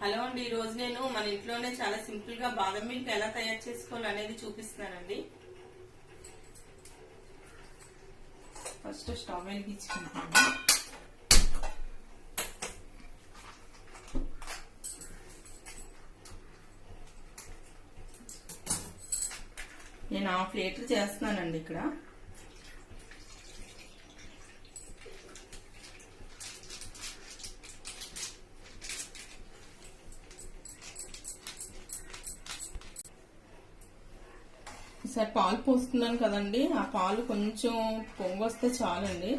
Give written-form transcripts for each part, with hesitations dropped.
Hello అండి, ఈ రోజు నేను మన ఇంట్లోనే చాలా సింపుల్ గా బాదం మిల్క్ ఎలా తయారు చేసుకోవాలి అనేది చూపిస్తున్నానండి. ఫస్ట్ స్టవ్ వెలిగించుకుంటాను. నేను 1/2 లీటర్ చేస్తున్నానండి ఇక్కడ. ఈసారి పాలు పోస్తున్నాను కదండి, ఆ పాలు కొంచెం పొంగొస్తే చాలండి.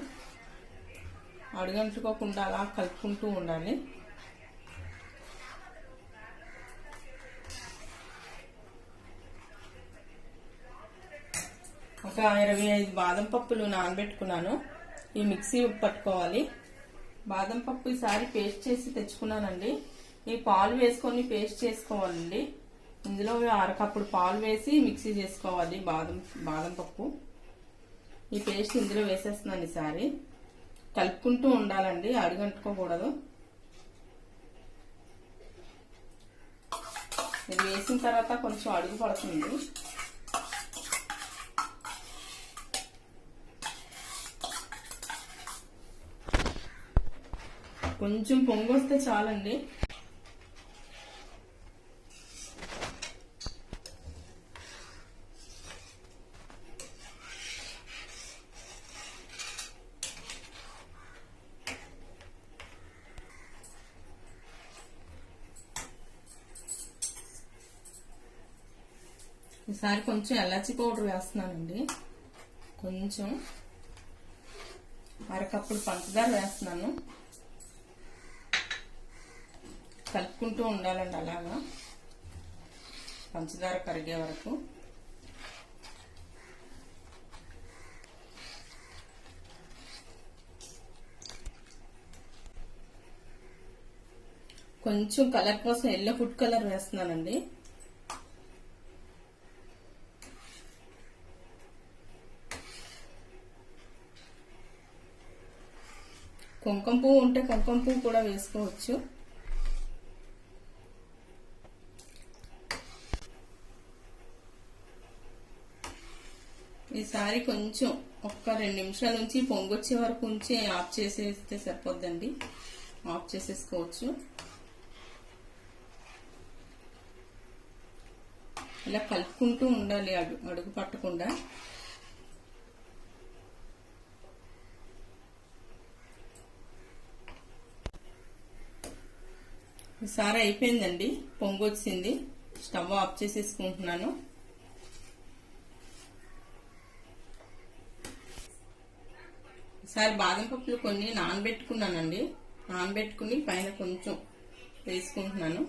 అడుగంటుకోకుండా అలా కలుపుకుంటూ ఉండాలి. ఒక 25 బాదం పప్పులు నానబెట్టుకున్నాను. ఈ మిక్సీ పట్టుకోవాలి. బాదం పప్పు ఈసారి పేస్ట్ చేసి తెచ్చుకున్నానండి. ఈ పాలు వేసుకొని పేస్ట్ చేసుకోవాలండి. ఇందులో 1/2 కప్పుడు పాలు వేసి మిక్సీ చేసుకోవాలి బాదం పప్పు. ఈ పేస్ట్ ఇందులో వేసేస్తున్నాను. ఈసారి కలుపుకుంటూ ఉండాలండి, అడుగంటుకోకూడదు. ఇది వేసిన తర్వాత కొంచెం అడుగు పడుతుంది. కొంచెం పొంగొస్తే చాలండి. ఈసారి కొంచెం ఎలాచి పౌడర్ వేస్తున్నానండి. కొంచెం 1/2 కప్పుడు పంచదార వేస్తున్నాను. కలుపుకుంటూ ఉండాలండి అలాగా, పంచదార కరిగే వరకు. కొంచెం కలర్ కోసం ఎల్లో ఫుడ్ కలర్ వేస్తున్నానండి. కుంకుమ పువ్వు ఉంటే కుంకుమ పువ్వు కూడా వేసుకోవచ్చు. ఈసారి కొంచెం ఒక్క 2 నిమిషాల నుంచి పొంగొచ్చే వరకు ఉంచి ఆఫ్ చేసేస్తే సరిపోద్దండి. ఆఫ్ చేసేసుకోవచ్చు. ఇలా కలుపుకుంటూ ఉండాలి, అడుగు పట్టకుండా. ఈసారి అయిపోయిందండి, పొంగొచ్చింది. స్టవ్ ఆఫ్ చేసేసుకుంటున్నాను. ఈసారి బాదం పప్పులు కొన్ని నానబెట్టుకున్నానండి. నానబెట్టుకుని పైన కొంచెం వేసుకుంటున్నాను.